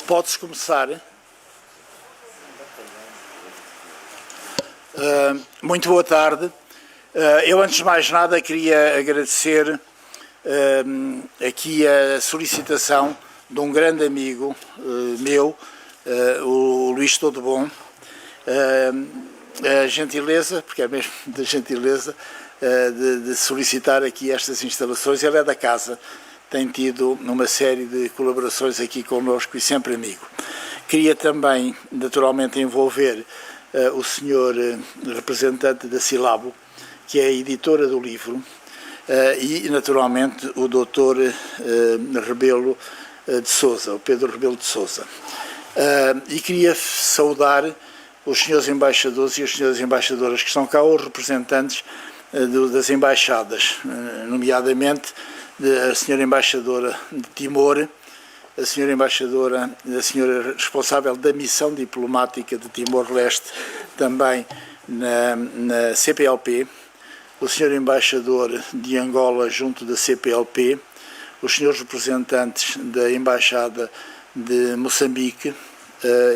Pode-se começar. Muito boa tarde. Eu, antes de mais nada, queria agradecer aqui a solicitação de um grande amigo meu, o Luís Todo Bom, a gentileza, porque é mesmo da gentileza, de solicitar aqui estas instalações. Ele é da casa, tem tido uma série de colaborações aqui connosco e sempre amigo. Queria também, naturalmente, envolver o senhor representante da Silabo, que é a editora do livro, e, naturalmente, o doutor Rebelo de Sousa, o Pedro Rebelo de Sousa. E queria saudar os senhores embaixadores e as senhoras embaixadoras que estão cá, os representantes das embaixadas, nomeadamente a senhora embaixadora de Timor, a senhora embaixadora, a senhora responsável da missão diplomática de Timor-Leste, também na CPLP, o senhor embaixador de Angola junto da CPLP, os senhores representantes da embaixada de Moçambique.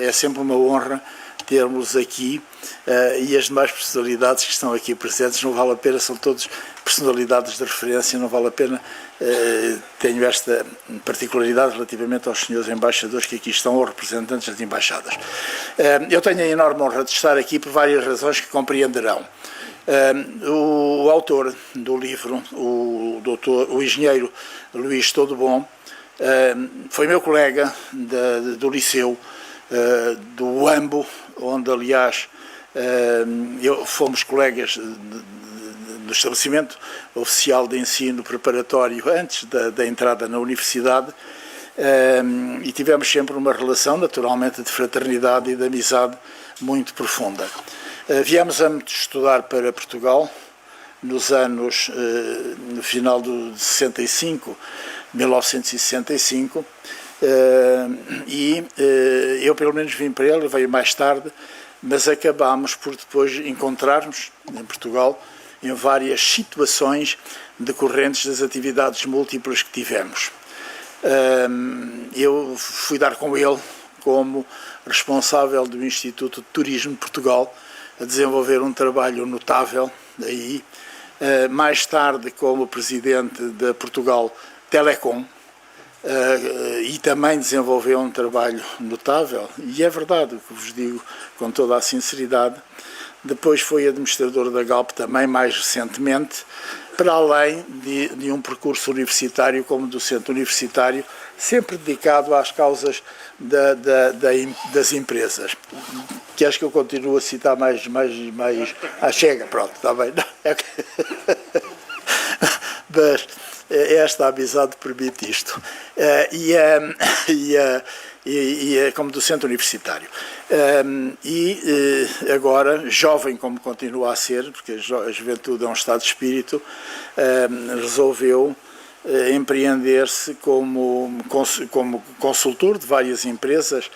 É sempre uma honra termos aqui, e as demais personalidades que estão aqui presentes. Não vale a pena, são todos personalidades de referência, não vale a pena, tenho esta particularidade relativamente aos senhores embaixadores que aqui estão, ou representantes das embaixadas. Eu tenho a enorme honra de estar aqui por várias razões que compreenderão. O autor do livro, o engenheiro Luís Todo Bom, foi meu colega do liceu, do AMBO, onde, aliás, fomos colegas do estabelecimento oficial de ensino preparatório antes da entrada na universidade, e tivemos sempre uma relação, naturalmente, de fraternidade e de amizade muito profunda. Viemos a estudar para Portugal nos anos, no final de 1965, e eu pelo menos vim para ele, veio mais tarde, mas acabámos por depois encontrar-nos em Portugal em várias situações decorrentes das atividades múltiplas que tivemos. Eu fui dar com ele como responsável do Instituto de Turismo de Portugal, a desenvolver um trabalho notável aí, mais tarde como presidente da Portugal Telecom, e também desenvolveu um trabalho notável, e é verdade o que vos digo com toda a sinceridade. Depois foi administrador da Galp também, mais recentemente, para além de um percurso universitário como docente universitário, sempre dedicado às causas das empresas. Queres que eu continue a citar mais? Chega, pronto, está bem. Mas esta amizade permite isto. Como docente universitário. Agora, jovem como continua a ser, porque a juventude é um estado de espírito, resolveu empreender-se como consultor de várias empresas,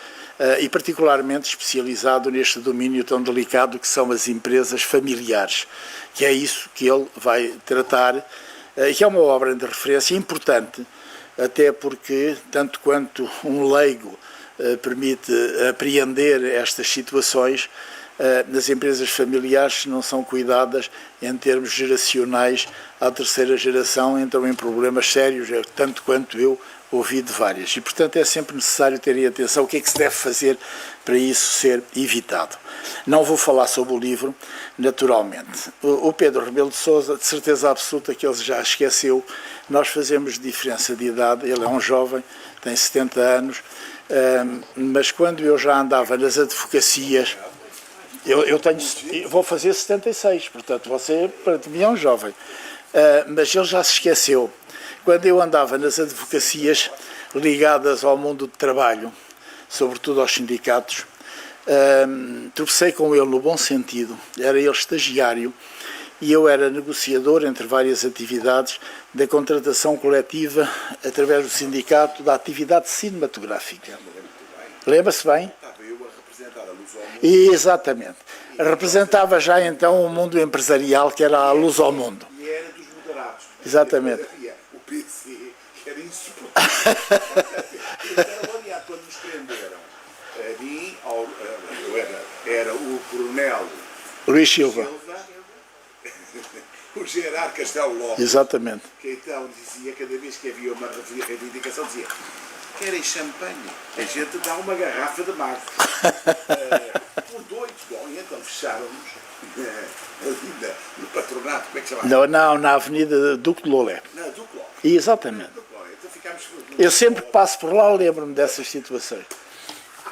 e particularmente especializado neste domínio tão delicado que são as empresas familiares, que é isso que ele vai tratar, que é uma obra de referência importante, até porque, tanto quanto um leigo permite apreender estas situações, as empresas familiares, se não são cuidadas em termos geracionais, à terceira geração entram em problemas sérios, tanto quanto eu ouvi de várias. E, portanto, é sempre necessário terem atenção o que é que se deve fazer para isso ser evitado. Não vou falar sobre o livro, naturalmente. O Pedro Rebelo de Sousa, de certeza absoluta que ele já esqueceu, nós fazemos diferença de idade, ele é um jovem, tem 70 anos, mas quando eu já andava nas advocacias, eu vou fazer 76, portanto você para mim é um jovem, mas ele já se esqueceu. Quando eu andava nas advocacias ligadas ao mundo de trabalho, sobretudo aos sindicatos, tropecei com ele no bom sentido. Era ele estagiário e eu era negociador entre várias atividades da contratação coletiva através do sindicato da atividade cinematográfica. Lembra-se bem? Estava eu a representar a Luz ao Mundo. Exatamente. Representava já então o mundo empresarial, que era a Luz ao Mundo. E era dos moderados. Exatamente. O PC era insuportável. Era odiado. quando nos prenderam, a mim, eu era o coronel Luís Silva. O Gerardo Castelo Lopes. Exatamente. Que então dizia, cada vez que havia uma reivindicação, dizia: querem champanhe? A gente dá uma garrafa de Marco. Por doidos. Bom, e então fecharam-nos ali no patronato, como é que se chama? Não, na Avenida Duque de Lolé. Não, do Cló. Exatamente. Então ficámos... Eu sempre que passo por lá lembro-me dessas situações.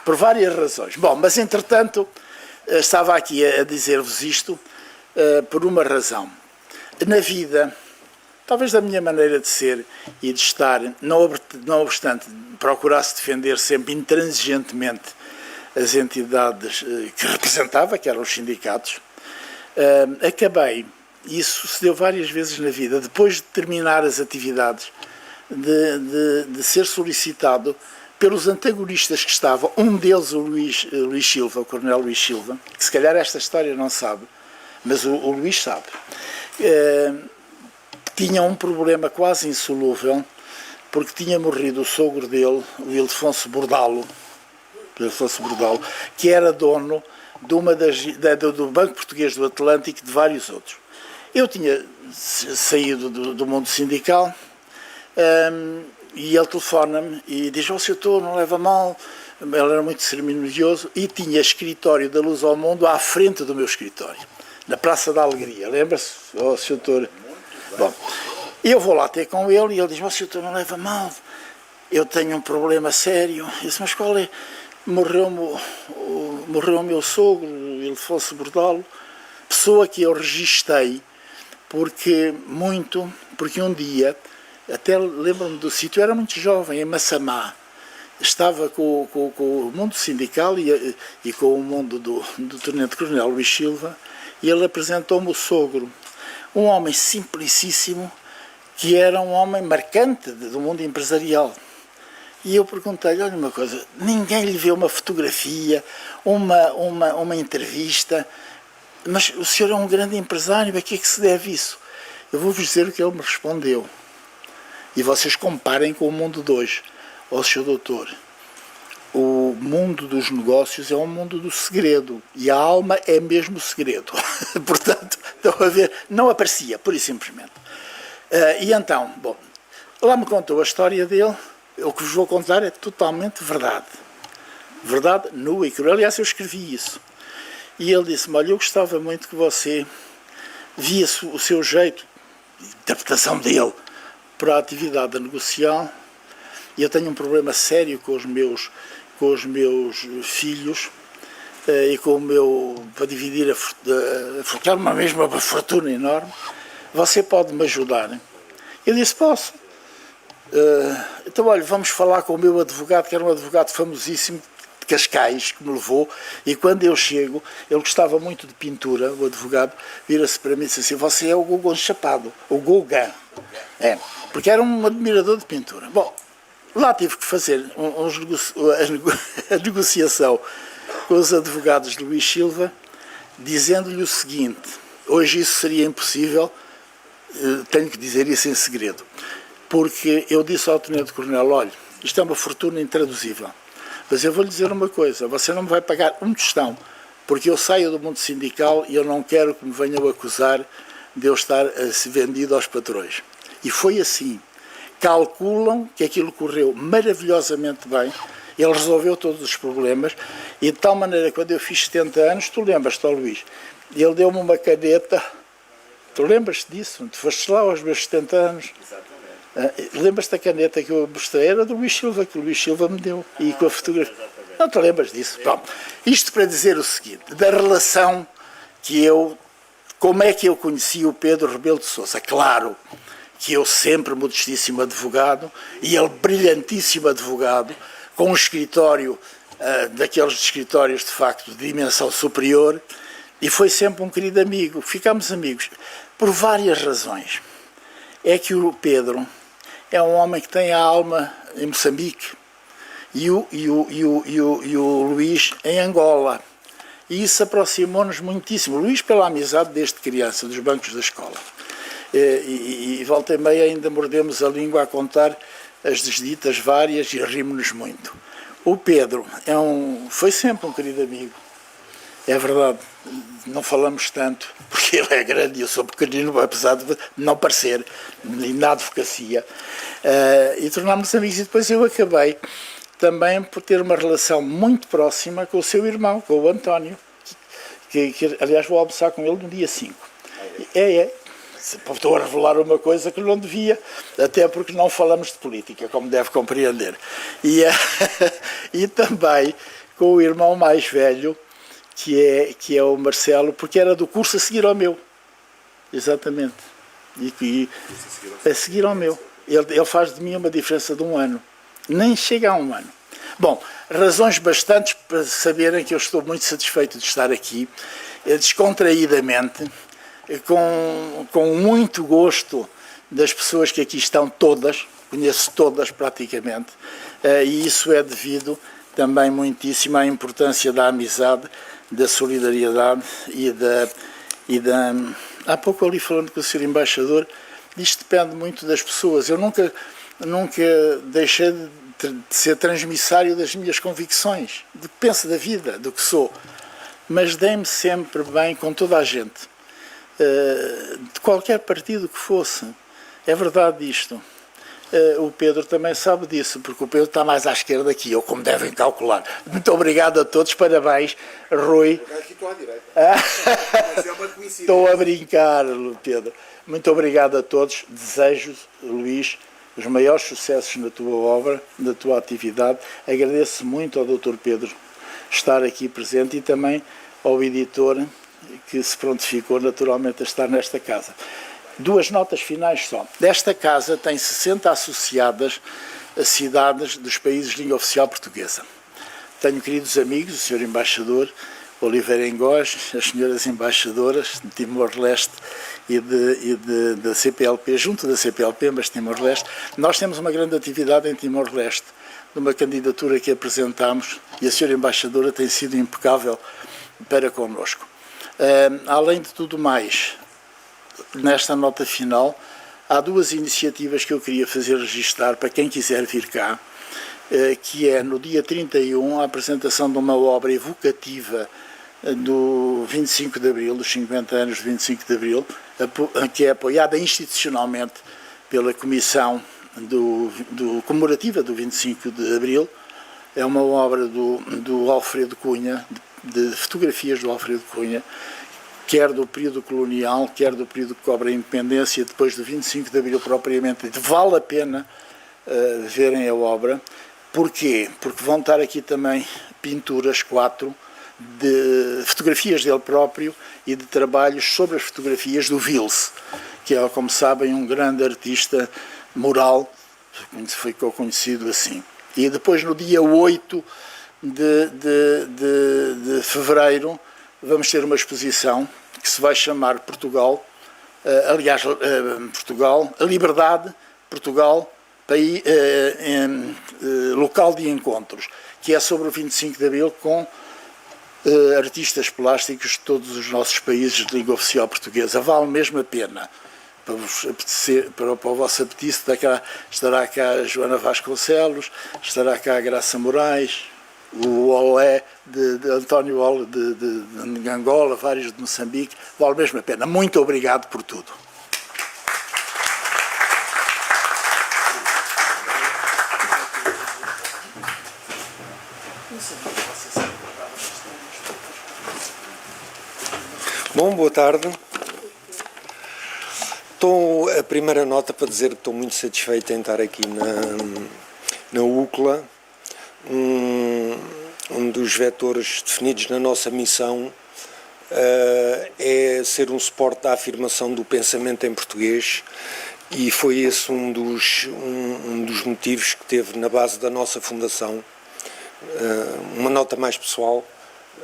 Por várias razões. Bom, mas entretanto, estava aqui a dizer-vos isto por uma razão. Na vida, talvez da minha maneira de ser e de estar, não obstante procurasse defender sempre intransigentemente as entidades que representava, que eram os sindicatos, acabei, e isso sucedeu várias vezes na vida, depois de terminar as atividades, de ser solicitado pelos antagonistas que estavam, um deles o Luís Silva, o coronel Luís Silva, que se calhar esta história não sabe, mas o Luís sabe, tinha um problema quase insolúvel, porque tinha morrido o sogro dele, o Ildefonso Bordalo, que era dono do Banco Português do Atlântico e de vários outros. Eu tinha saído do mundo sindical e ele telefona-me e diz: "Ó, Sr. Doutor, não leva mal", ele era muito cerimonioso e tinha escritório da Luz ao Mundo à frente do meu escritório, na Praça da Alegria, lembra-se, ó, Sr. Doutor? Bom, eu vou lá ter com ele e ele diz: "Ó, Sr. Doutor, não leva mal, eu tenho um problema sério." Eu disse: "Mas qual é?" Morreu o meu sogro, Ildefonso Bordalo, pessoa que eu registrei porque um dia, até lembro-me do sítio, eu era muito jovem, em Massamá, estava com o mundo sindical e com o mundo do tenente-coronel Luís Silva, e ele apresentou-me o sogro, um homem simplicíssimo, que era um homem marcante do mundo empresarial. E eu perguntei-lhe: "Olha uma coisa, ninguém lhe vê uma fotografia, uma entrevista, mas o senhor é um grande empresário, a que é que se deve isso?" Eu vou-vos dizer o que ele me respondeu. E vocês comparem com o mundo de hoje. "Ó, senhor doutor, o mundo dos negócios é um mundo do segredo, e a alma é mesmo o segredo." Portanto, estão a ver, não aparecia, pura e simplesmente. E então, bom, lá me contou a história dele. O que vos vou contar é totalmente verdade. Verdade nua e crua. Aliás, eu escrevi isso. E ele disse-me: "Olha, eu gostava muito que você via o seu jeito, a interpretação dele, para a atividade negocial. E eu tenho um problema sério com os meus filhos, e com o meu, para dividir a fortuna, uma mesma fortuna enorme. Você pode me ajudar?" Eu disse: "Posso. Então, olha, vamos falar com o meu advogado", que era um advogado famosíssimo de Cascais, que me levou, e quando eu chego, ele gostava muito de pintura, o advogado vira-se para mim e disse assim: "Você é o Gauguin Chapado, o Gauguin." Porque era um admirador de pintura. Bom, lá tive que fazer a negociação com os advogados de Luís Silva, dizendo-lhe o seguinte: hoje isso seria impossível, tenho que dizer isso em segredo. Porque eu disse ao tenente-coronel: "Olha, isto é uma fortuna intraduzível, mas eu vou-lhe dizer uma coisa, você não me vai pagar um tostão, porque eu saio do mundo sindical e eu não quero que me venham acusar de eu estar a ser vendido aos patrões." E foi assim. Calculam que aquilo correu maravilhosamente bem, ele resolveu todos os problemas, e de tal maneira que quando eu fiz 70 anos, tu lembras-te, Luís, ele deu-me uma caneta, tu lembras-te disso? Tu foste lá aos meus 70 anos. Lembras-te da caneta que eu mostrei? Era do Luís Silva, que o Luís Silva me deu, e com a fotografia. Não te lembras disso? Bom, isto para dizer o seguinte, da relação como é que eu conheci o Pedro Rebelo de Sousa. Claro que eu, sempre modestíssimo advogado, e ele brilhantíssimo advogado, com um escritório, daqueles escritórios de facto de dimensão superior, e foi sempre um querido amigo. Ficámos amigos por várias razões. É que o Pedro é um homem que tem a alma em Moçambique, e o Luís em Angola. E isso aproximou-nos muitíssimo. O Luís pela amizade desde criança, dos bancos da escola. E volta e meia ainda mordemos a língua a contar as desditas várias e rimos-nos muito. O Pedro foi sempre um querido amigo, é verdade. Não falamos tanto, porque ele é grande e eu sou pequenino, apesar de não parecer, na advocacia. E tornámos-nos amigos, e depois eu acabei também por ter uma relação muito próxima com o seu irmão, com o António, que aliás vou almoçar com ele no dia 5. Estou a revelar uma coisa que não devia, até porque não falamos de política, como deve compreender. E também com o irmão mais velho, que é o Marcelo, porque era do curso a seguir ao meu. Exatamente. E a seguir ao meu. Ele faz de mim uma diferença de 1 ano. Nem chega a 1 ano. Bom, razões bastantes para saberem que eu estou muito satisfeito de estar aqui, descontraídamente, com muito gosto das pessoas que aqui estão todas, conheço todas praticamente, e isso é devido também muitíssimo à importância da amizade, da solidariedade e da... Há pouco ali falando com o Sr. Embaixador, isto depende muito das pessoas. Eu nunca deixei de ser transmissário das minhas convicções, do que penso da vida, do que sou, mas dei-me sempre bem com toda a gente, de qualquer partido que fosse. É verdade isto. O Pedro também sabe disso, porque o Pedro está mais à esquerda que eu, como devem calcular. Muito obrigado a todos, parabéns, Rui. Aqui estou à direita. Mas é uma coincidência. Estou a brincar, Pedro. Muito obrigado a todos. Desejo, Luís, os maiores sucessos na tua obra, na tua atividade. Agradeço muito ao Dr. Pedro estar aqui presente e também ao editor que se prontificou naturalmente a estar nesta casa. 2 notas finais só. Esta casa tem 60 associadas a cidades dos países de língua oficial portuguesa. Tenho queridos amigos, o Sr. Embaixador Oliveira Engós, as senhoras embaixadoras de Timor-Leste e da CPLP, junto da CPLP, mas Timor-Leste. Nós temos uma grande atividade em Timor-Leste, numa candidatura que apresentámos, e a senhora embaixadora tem sido impecável para connosco. Além de tudo mais, nesta nota final, há 2 iniciativas que eu queria fazer registrar para quem quiser vir cá, que é no dia 31 a apresentação de uma obra evocativa do 25 de Abril, dos 50 anos de 25 de Abril, que é apoiada institucionalmente pela Comissão comemorativa do 25 de Abril. É uma obra do Alfredo Cunha, de fotografias do Alfredo Cunha, quer do período colonial, quer do período que cobre a independência, depois do 25 de Abril propriamente. Vale a pena verem a obra. Porquê? Porque vão estar aqui também pinturas, 4, de fotografias dele próprio e de trabalhos sobre as fotografias do Vils, que é, como sabem, um grande artista mural, ficou conhecido assim. E depois, no dia 8 de fevereiro, vamos ter uma exposição que se vai chamar Portugal, Portugal, a Liberdade, Portugal, local de encontros, que é sobre o 25 de Abril, com artistas plásticos de todos os nossos países de língua oficial portuguesa. Vale mesmo a pena. Para o vosso apetite, estará cá a Joana Vasconcelos, estará cá a Graça Moraes, o Olé de António Olé de Angola, vários de Moçambique. Vale mesmo a pena. Muito obrigado por tudo. Bom, boa tarde. A primeira nota para dizer que estou muito satisfeito em estar aqui na UCLA. Um dos vetores definidos na nossa missão é ser um suporte da afirmação do pensamento em português, e foi esse um dos motivos que teve na base da nossa fundação. Uma nota mais pessoal,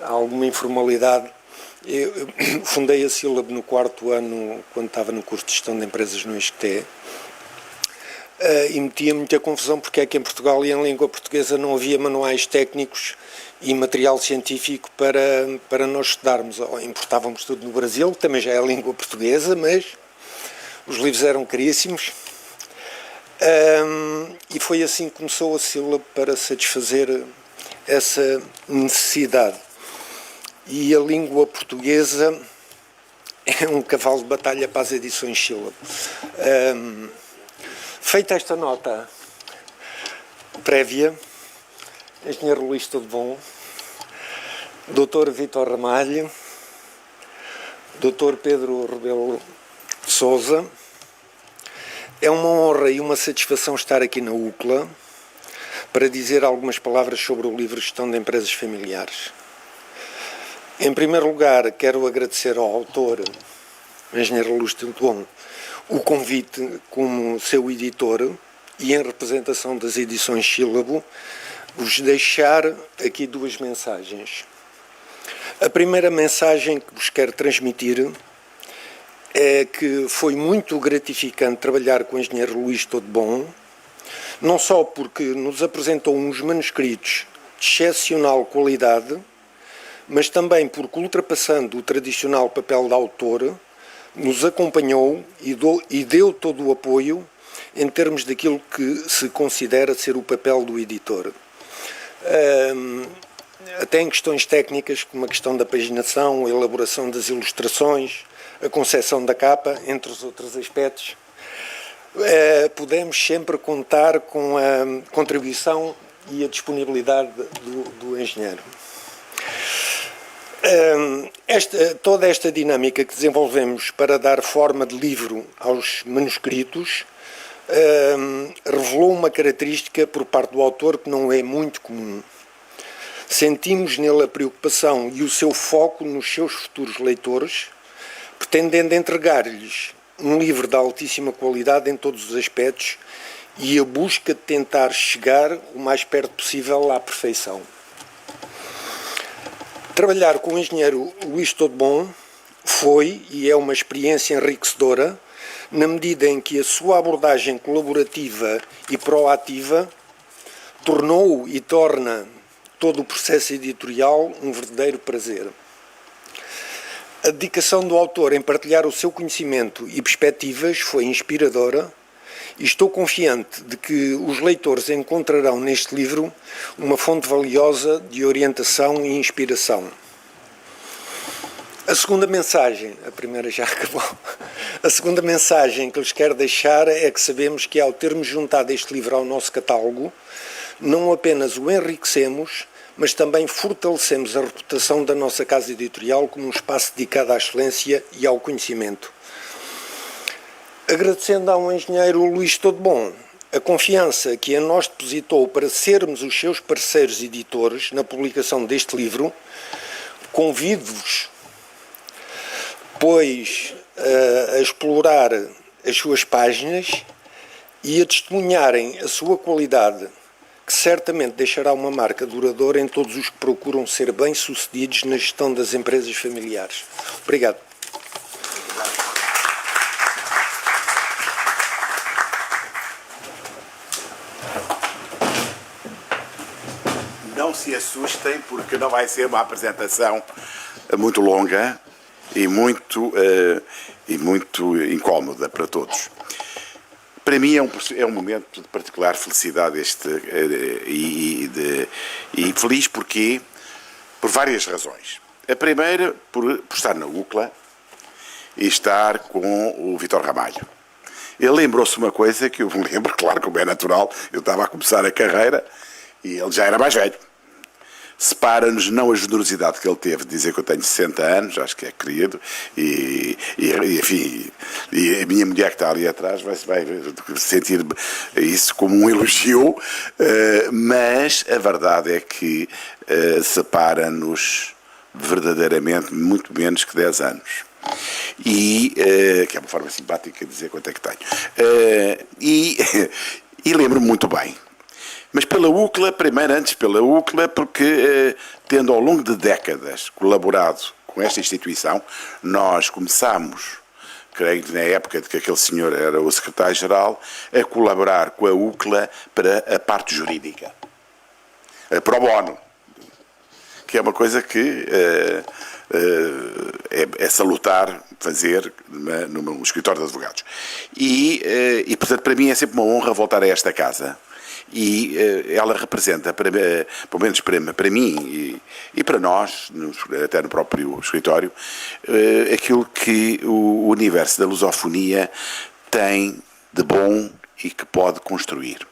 alguma informalidade. Eu fundei a Sílab no 4º ano, quando estava no curso de Gestão de Empresas no ISCTE, e metia muita confusão porque é que em Portugal e em língua portuguesa não havia manuais técnicos e material científico para nós estudarmos. Importávamos tudo no Brasil, que também já é a língua portuguesa, mas os livros eram caríssimos. E foi assim que começou a Sílab, para satisfazer essa necessidade. E a língua portuguesa é um cavalo de batalha para as edições Sílabo. Feita esta nota prévia, Engenheiro Luís Todo Bom, Dr. Vítor Ramalho, Dr. Pedro Rebelo de Sousa, é uma honra e uma satisfação estar aqui na UCLA para dizer algumas palavras sobre o livro Gestão de Empresas Familiares. Em primeiro lugar, quero agradecer ao autor, Engenheiro Luís Todo Bom, o convite como seu editor e em representação das edições Sílabo, vos deixar aqui duas mensagens. A primeira mensagem que vos quero transmitir é que foi muito gratificante trabalhar com o Engenheiro Luís Todo Bom, não só porque nos apresentou uns manuscritos de excepcional qualidade, mas também porque, ultrapassando o tradicional papel de autor, nos acompanhou e deu todo o apoio em termos daquilo que se considera ser o papel do editor. Até em questões técnicas, como a questão da paginação, a elaboração das ilustrações, a concepção da capa, entre os outros aspectos, podemos sempre contar com a contribuição e a disponibilidade do engenheiro. Toda esta dinâmica que desenvolvemos para dar forma de livro aos manuscritos revelou uma característica por parte do autor que não é muito comum. Sentimos nele a preocupação e o seu foco nos seus futuros leitores, pretendendo entregar-lhes um livro de altíssima qualidade em todos os aspectos e a busca de tentar chegar o mais perto possível à perfeição. Trabalhar com o engenheiro Luís Todo Bom foi e é uma experiência enriquecedora, na medida em que a sua abordagem colaborativa e proativa tornou e torna todo o processo editorial um verdadeiro prazer. A dedicação do autor em partilhar o seu conhecimento e perspectivas foi inspiradora e estou confiante de que os leitores encontrarão neste livro uma fonte valiosa de orientação e inspiração. A segunda mensagem, a primeira já acabou, a segunda mensagem que lhes quero deixar é que sabemos que ao termos juntado este livro ao nosso catálogo, não apenas o enriquecemos, mas também fortalecemos a reputação da nossa casa editorial como um espaço dedicado à excelência e ao conhecimento. Agradecendo ao engenheiro Luís Todo Bom a confiança que em nós depositou para sermos os seus parceiros editores na publicação deste livro, convido-vos, pois, a explorar as suas páginas e a testemunharem a sua qualidade, que certamente deixará uma marca duradoura em todos os que procuram ser bem-sucedidos na gestão das empresas familiares. Obrigado. Não se assustem, porque não vai ser uma apresentação muito longa e muito incómoda para todos. Para mim é um momento de particular felicidade e feliz porque por várias razões. A primeira, por estar na UCLA e estar com o Vítor Ramalho. Ele lembrou-se uma coisa que eu me lembro, claro, como é natural, eu estava a começar a carreira e ele já era mais velho. Separa-nos não a generosidade que ele teve de dizer que eu tenho 60 anos, acho que é querido, enfim, e a minha mulher que está ali atrás vai sentir isso como um elogio, mas a verdade é que separa-nos verdadeiramente muito menos que 10 anos. E, que é uma forma simpática de dizer quanto é que tenho. E lembro-me muito bem. Mas pela UCLA, primeiro antes pela UCLA, porque tendo ao longo de décadas colaborado com esta instituição, nós começámos, creio que na época de que aquele senhor era o secretário-geral, a colaborar com a UCLA para a parte jurídica, pro bono, que é uma coisa que é salutar fazer no escritório de advogados. E, portanto, para mim é sempre uma honra voltar a esta casa e ela representa, pelo menos para mim e para nós, até no próprio escritório, aquilo que o universo da lusofonia tem de bom e que pode construir.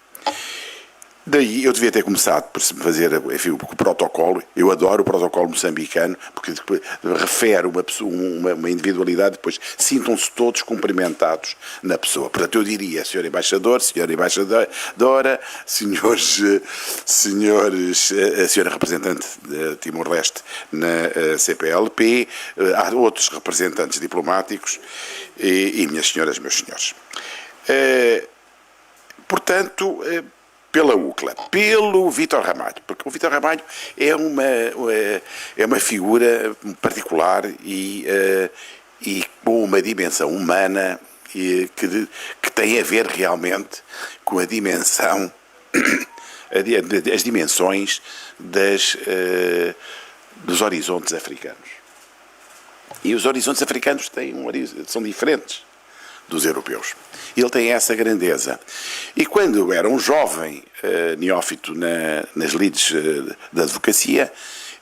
Daí eu devia ter começado por fazer, enfim, o protocolo. Eu adoro o protocolo moçambicano, porque refere uma individualidade, depois sintam-se todos cumprimentados na pessoa. Portanto, eu diria, Sr. Embaixador, Sra. Embaixadora, senhores, a Sra. Representante de Timor-Leste na CPLP, há outros representantes diplomáticos e minhas senhoras, meus senhores. Portanto, pela UCLA, pelo Vítor Ramalho, porque o Vítor Ramalho é uma figura particular e com uma dimensão humana que tem a ver realmente com a dimensão, as dimensões dos horizontes africanos. E os horizontes africanos são diferentes dos europeus. Ele tem essa grandeza. E quando era um jovem neófito nas lides da advocacia,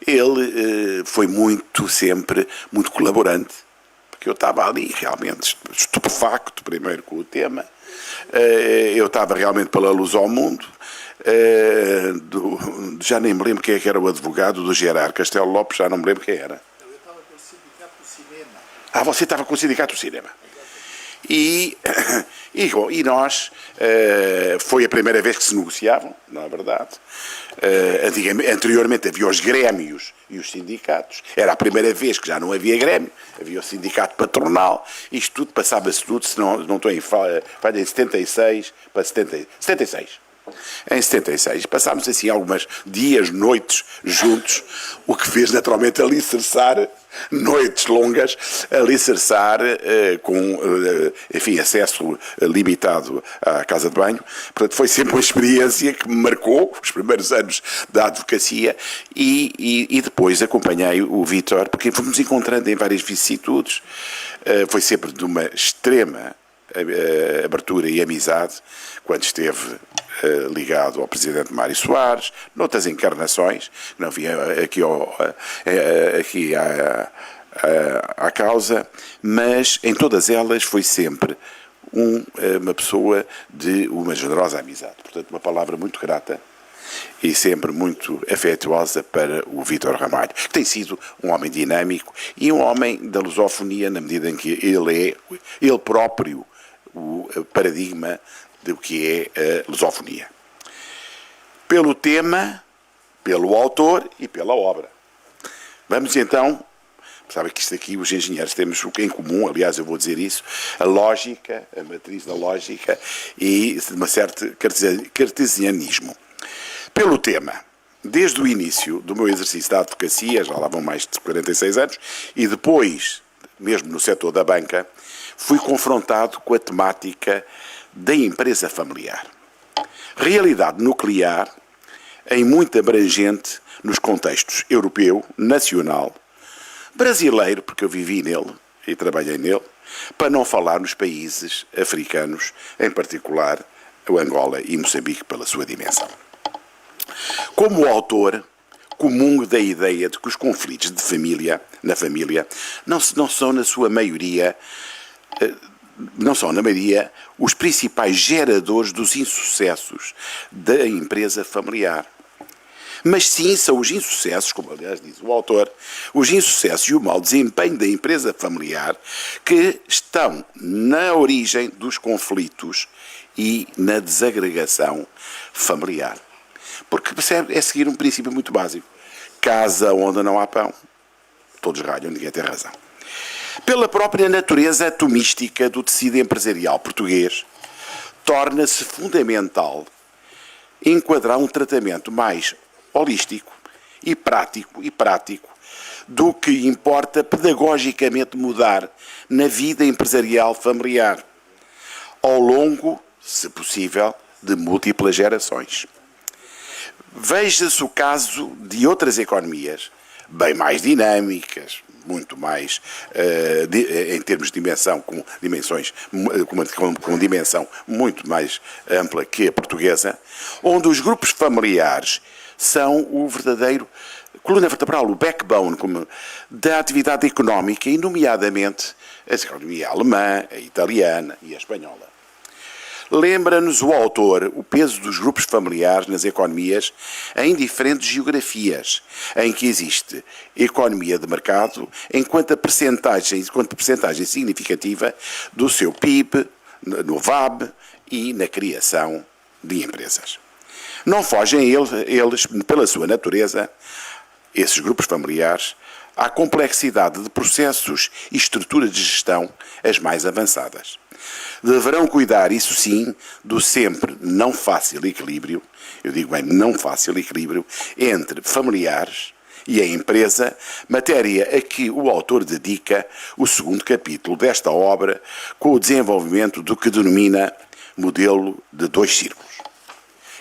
ele foi sempre muito colaborante, porque eu estava ali realmente estupefacto, primeiro com o tema, eu estava realmente pela luz ao mundo, já nem me lembro quem é que era o advogado do Gerard Castelo Lopes, já não me lembro quem era. Eu estava com o Sindicato do Cinema. Ah, você estava com o Sindicato do Cinema. E nós, foi a primeira vez que se negociavam, não é verdade? Anteriormente havia os grêmios e os sindicatos, era a primeira vez que já não havia grêmio, havia o sindicato patronal, isto tudo passava-se tudo, se não estou em falha, em 76 para 76. Em 76, passámos assim alguns dias, noites juntos, o que fez naturalmente alicerçar, noites longas, alicerçar com, enfim, acesso limitado à casa de banho. Portanto, foi sempre uma experiência que me marcou os primeiros anos da advocacia e depois acompanhei o Vítor, porque fomos encontrando em várias vicissitudes. Foi sempre de uma extrema abertura e amizade, quando esteve ligado ao presidente Mário Soares, noutras encarnações, não vinha aqui à causa, mas em todas elas foi sempre uma pessoa de uma generosa amizade. Portanto, uma palavra muito grata e sempre muito afetuosa para o Vítor Ramalho, que tem sido um homem dinâmico e um homem da lusofonia, na medida em que ele é, ele próprio, o paradigma do que é a lusofonia. Pelo tema, pelo autor e pela obra. Vamos então, sabe que isto aqui os engenheiros temos em comum, aliás eu vou dizer isso, a lógica, a matriz da lógica e de um certo cartesianismo. Pelo tema, desde o início do meu exercício da advocacia, já lá vão mais de 46 anos, e depois, mesmo no setor da banca, fui confrontado com a temática da empresa familiar. Realidade nuclear, em muito abrangente nos contextos europeu, nacional, brasileiro, porque eu vivi nele e trabalhei nele, para não falar nos países africanos, em particular o Angola e Moçambique, pela sua dimensão. Como autor, comungo da ideia de que os conflitos de família, na família, não são na sua maioria, não são na maioria os principais geradores dos insucessos da empresa familiar. Mas sim são os insucessos, como aliás diz o autor, os insucessos e o mau desempenho da empresa familiar que estão na origem dos conflitos e na desagregação familiar. Porque é seguir um princípio muito básico. Casa onde não há pão, todos ralham, ninguém tem razão. Pela própria natureza atomística do tecido empresarial português, torna-se fundamental enquadrar um tratamento mais holístico e prático do que importa pedagogicamente mudar na vida empresarial familiar, ao longo, se possível, de múltiplas gerações. Veja-se o caso de outras economias, bem mais dinâmicas, muito mais, em termos de dimensão, com dimensão muito mais ampla que a portuguesa, onde os grupos familiares são o verdadeiro coluna vertebral, o backbone da atividade económica, e nomeadamente a economia alemã, a italiana e a espanhola. Lembra-nos o autor o peso dos grupos familiares nas economias em diferentes geografias, em que existe economia de mercado enquanto percentagem significativa do seu PIB, no VAB e na criação de empresas. Não fogem eles, pela sua natureza, esses grupos familiares, à complexidade de processos e estruturas de gestão as mais avançadas. Deverão cuidar, isso sim, do sempre não fácil equilíbrio, eu digo bem, não fácil equilíbrio, entre familiares e a empresa, matéria a que o autor dedica o segundo capítulo desta obra, com o desenvolvimento do que denomina modelo de 2 círculos,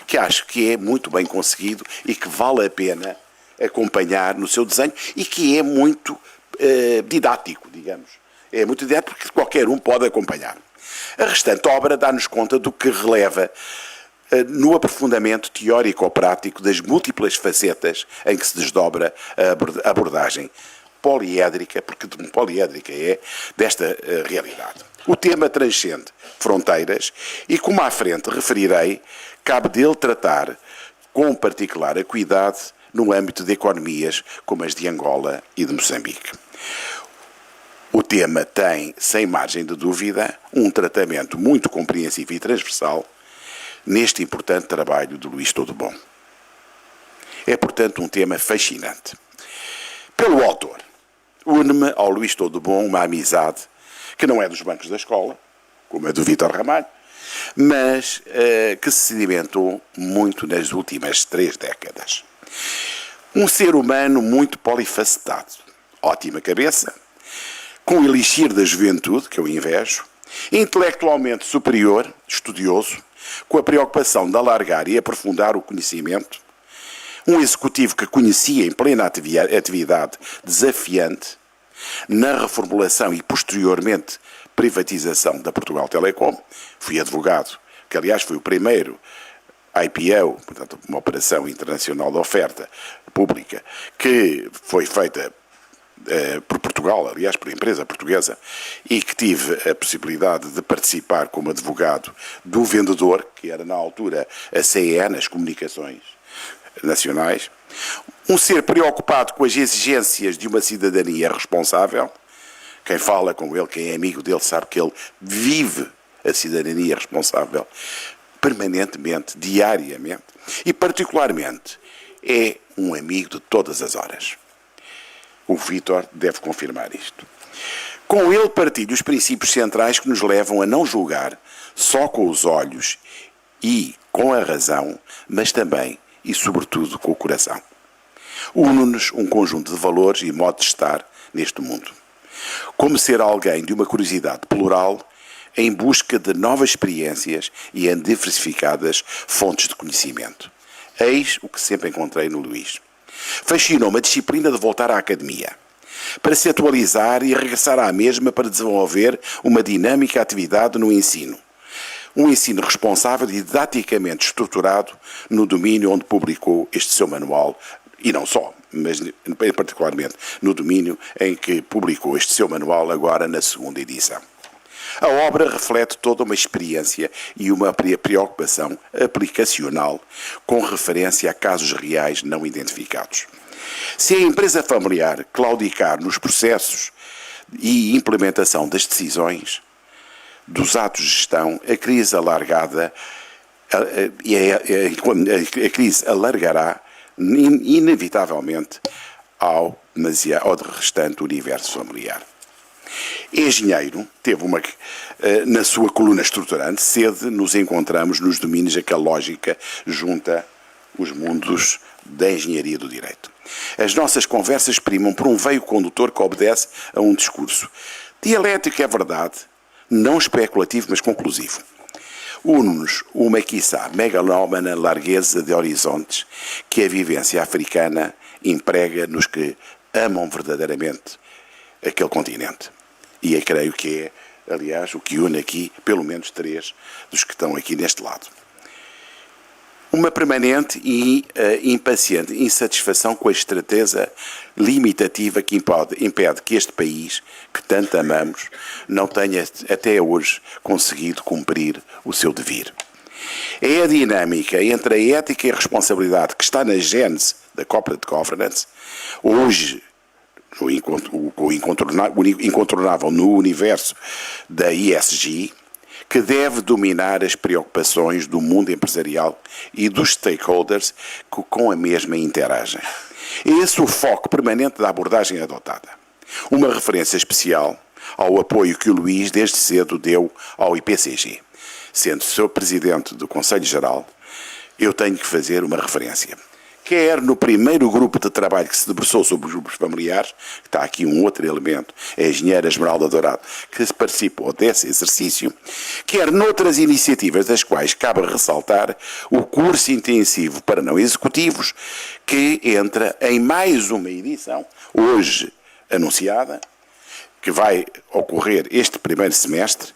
que acho que é muito bem conseguido e que vale a pena acompanhar no seu desenho, e que é muito didático, digamos. É muito didático porque qualquer um pode acompanhar. A restante obra dá-nos conta do que releva no aprofundamento teórico-prático das múltiplas facetas em que se desdobra a abordagem poliédrica, porque poliédrica é, desta realidade. O tema transcende fronteiras e, como à frente referirei, cabe dele tratar com particular acuidade no âmbito de economias como as de Angola e de Moçambique. O tema tem, sem margem de dúvida, um tratamento muito compreensivo e transversal neste importante trabalho de Luís Todo Bom. É, portanto, um tema fascinante. Pelo autor, une-me ao Luís Todo Bom uma amizade que não é dos bancos da escola, como a do Vítor Ramalho, mas que se sedimentou muito nas últimas 3 décadas. Um ser humano muito polifacetado, ótima cabeça, com o elixir da juventude, que eu invejo, intelectualmente superior, estudioso, com a preocupação de alargar e aprofundar o conhecimento, um executivo que conhecia em plena atividade desafiante, na reformulação e posteriormente privatização da Portugal Telecom. Fui advogado, que aliás foi o primeiro IPO, portanto uma operação internacional de oferta pública, que foi feita por Portugal, aliás por empresa portuguesa, e que tive a possibilidade de participar como advogado do vendedor, que era na altura a CE, nas comunicações nacionais. Um ser preocupado com as exigências de uma cidadania responsável. Quem fala com ele, quem é amigo dele, sabe que ele vive a cidadania responsável permanentemente, diariamente, e particularmente é um amigo de todas as horas. O Vítor deve confirmar isto. Com ele partilho os princípios centrais que nos levam a não julgar só com os olhos e com a razão, mas também e sobretudo com o coração. Une-nos um conjunto de valores e modo de estar neste mundo. Como ser alguém de uma curiosidade plural, em busca de novas experiências e em diversificadas fontes de conhecimento. Eis o que sempre encontrei no Luís. Fascinou-me a disciplina de voltar à academia, para se atualizar e regressar à mesma para desenvolver uma dinâmica atividade no ensino. Um ensino responsável e didaticamente estruturado no domínio onde publicou este seu manual, e não só, mas particularmente no domínio em que publicou este seu manual agora na 2ª edição. A obra reflete toda uma experiência e uma preocupação aplicacional com referência a casos reais não identificados. Se a empresa familiar claudicar nos processos e implementação das decisões, dos atos de gestão, a crise alargada a crise alargará inevitavelmente ao restante universo familiar. Engenheiro, teve na sua coluna estruturante, sede nos encontramos nos domínios a que a lógica junta os mundos da engenharia do direito. As nossas conversas primam por um veio condutor que obedece a um discurso dialético, é verdade, não especulativo, mas conclusivo. Une-nos uma, quiçá, megalómana largueza de horizontes que a vivência africana emprega nos que amam verdadeiramente aquele continente. E eu creio que é, aliás, o que une aqui, pelo menos 3 dos que estão aqui neste lado. Uma permanente e impaciente insatisfação com a estratégia limitativa que impede que este país, que tanto amamos, não tenha até hoje conseguido cumprir o seu dever. É a dinâmica entre a ética e a responsabilidade que está na gênese da Corporate Governance, hoje o incontornável no universo da ESG, que deve dominar as preocupações do mundo empresarial e dos stakeholders que com a mesma interagem. É esse o foco permanente da abordagem adotada. Uma referência especial ao apoio que o Luís desde cedo deu ao IPCG. Sendo seu presidente do Conselho Geral, eu tenho que fazer uma referência. Quer no primeiro grupo de trabalho que se debruçou sobre os grupos familiares, está aqui um outro elemento, a engenheira Esmeralda Dourado, que participou desse exercício, quer noutras iniciativas das quais cabe ressaltar o curso intensivo para não executivos, que entra em mais uma edição, hoje anunciada, que vai ocorrer este primeiro semestre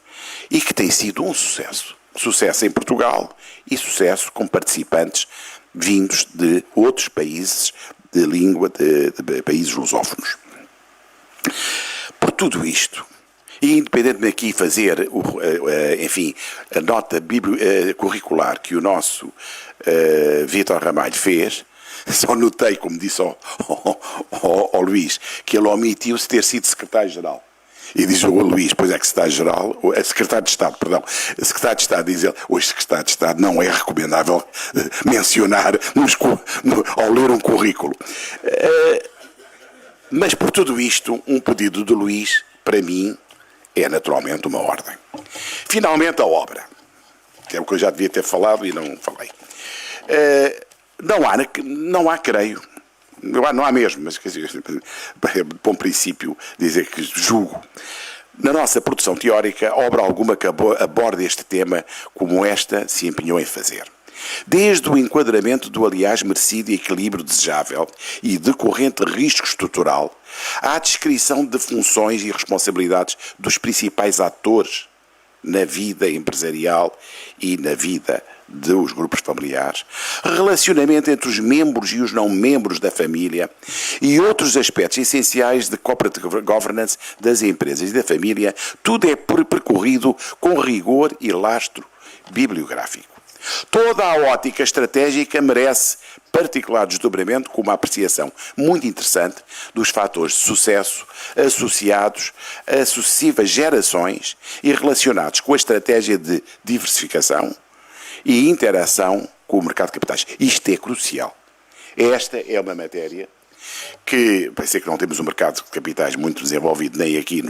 e que tem sido um sucesso. Sucesso em Portugal e sucesso com participantes vindos de outros países de língua, de países lusófonos. Por tudo isto, e independentemente aqui fazer, enfim, a nota curricular que o nosso Vítor Ramalho fez, só notei, como disse ao Luís, que ele omitiu-se ter sido secretário-geral. E diz o Luís, pois é que secretário-geral, secretário de Estado, perdão, secretário de Estado, diz ele, hoje secretário de Estado não é recomendável mencionar ao ler um currículo. Mas por tudo isto, um pedido do Luís, para mim, é naturalmente uma ordem. Finalmente a obra, que é o que eu já devia ter falado e não falei. Não há, creio, não há mesmo, mas quer dizer, bom princípio dizer que julgo. Na nossa produção teórica, obra alguma que aborde este tema como esta se empenhou em fazer. Desde o enquadramento do, aliás, merecido equilíbrio desejável e decorrente risco estrutural, à descrição de funções e responsabilidades dos principais atores na vida empresarial e na vida dos grupos familiares, relacionamento entre os membros e os não membros da família e outros aspectos essenciais de corporate governance das empresas e da família, tudo é percorrido com rigor e lastro bibliográfico. Toda a ótica estratégica merece particular desdobramento com uma apreciação muito interessante dos fatores de sucesso associados a sucessivas gerações e relacionados com a estratégia de diversificação e interação com o mercado de capitais. Isto é crucial. Esta é uma matéria que, parece que não temos um mercado de capitais muito desenvolvido, nem aqui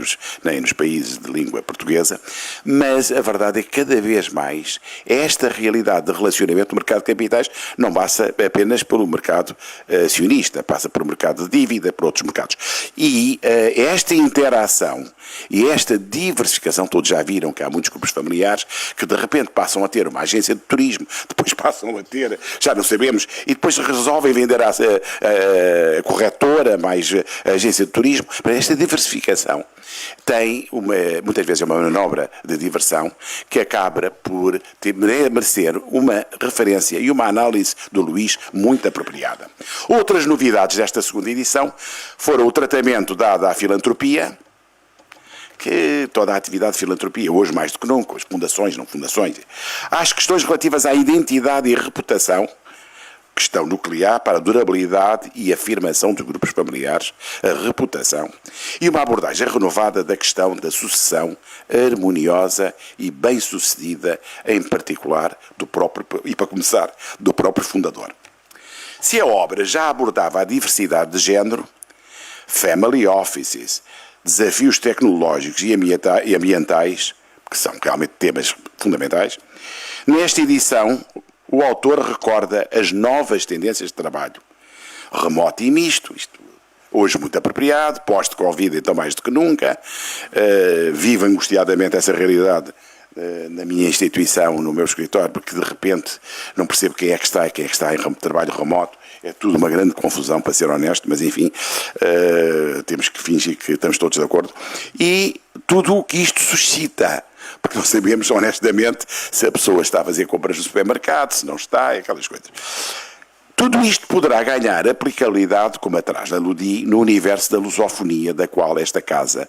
nem nos países de língua portuguesa, mas a verdade é que cada vez mais esta realidade de relacionamento do mercado de capitais não passa apenas pelo mercado acionista, passa pelo mercado de dívida, por outros mercados. E esta interação e esta diversificação, todos já viram que há muitos grupos familiares que de repente passam a ter uma agência de turismo, depois passam a ter, já não sabemos, e depois resolvem vender a corretora, mais a agência de turismo. Para esta diversificação tem muitas vezes uma manobra de diversão que acaba por merecer uma referência e uma análise do Luís muito apropriada. Outras novidades desta segunda edição foram o tratamento dado à filantropia, que toda a atividade de filantropia, hoje mais do que nunca, as fundações, não fundações, às questões relativas à identidade e reputação, questão nuclear para a durabilidade e afirmação dos grupos familiares, a reputação, e uma abordagem renovada da questão da sucessão harmoniosa e bem-sucedida, em particular, e para começar, do próprio fundador. Se a obra já abordava a diversidade de género, family offices, desafios tecnológicos e ambientais, que são realmente temas fundamentais, nesta edição o autor recorda as novas tendências de trabalho. Remoto e misto, isto hoje muito apropriado, pós-Covid então mais do que nunca, vive angustiadamente essa realidade na minha instituição, no meu escritório, porque de repente não percebo quem é que está em trabalho remoto. É tudo uma grande confusão, para ser honesto, mas enfim, temos que fingir que estamos todos de acordo. E tudo o que isto suscita, porque não sabemos honestamente se a pessoa está a fazer compras no supermercado, se não está, aquelas coisas. Tudo isto poderá ganhar aplicabilidade, como atrás aludi, no universo da lusofonia, da qual esta casa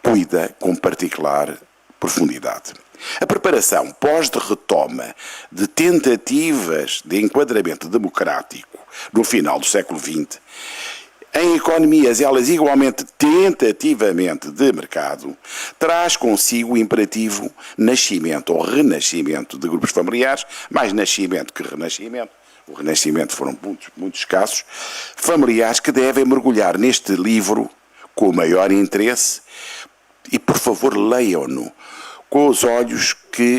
cuida com particular profundidade. A preparação pós-retoma de tentativas de enquadramento democrático no final do século XX, em economias elas igualmente tentativamente de mercado, traz consigo o imperativo nascimento ou renascimento de grupos familiares, mais nascimento que renascimento. O renascimento foram muitos casos, familiares que devem mergulhar neste livro com o maior interesse e, por favor, leiam-no com os olhos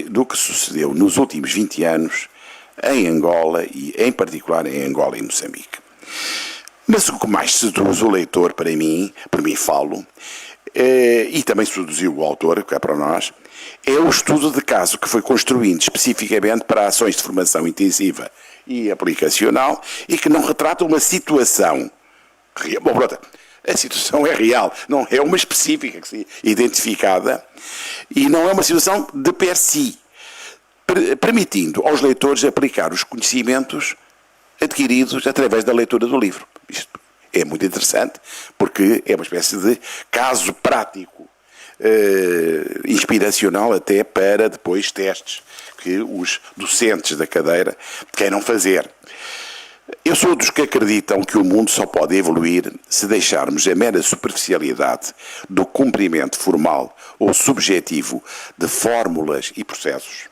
do que sucedeu nos últimos 20 anos em Angola e, em particular, em Angola e Moçambique. Mas o que mais seduz o leitor, para mim falo, e também seduziu o autor, que é para nós, é o estudo de caso que foi construído especificamente para ações de formação intensiva e aplicacional e que não retrata uma situação real. Bom, pronto, a situação é real, não é uma específica que se identificada e não é uma situação de per si, permitindo aos leitores aplicar os conhecimentos adquiridos através da leitura do livro. Isto é muito interessante porque é uma espécie de caso prático, inspiracional até para depois testes que os docentes da cadeira queiram fazer. Eu sou dos que acreditam que o mundo só pode evoluir se deixarmos a mera superficialidade do cumprimento formal ou subjetivo de fórmulas e processos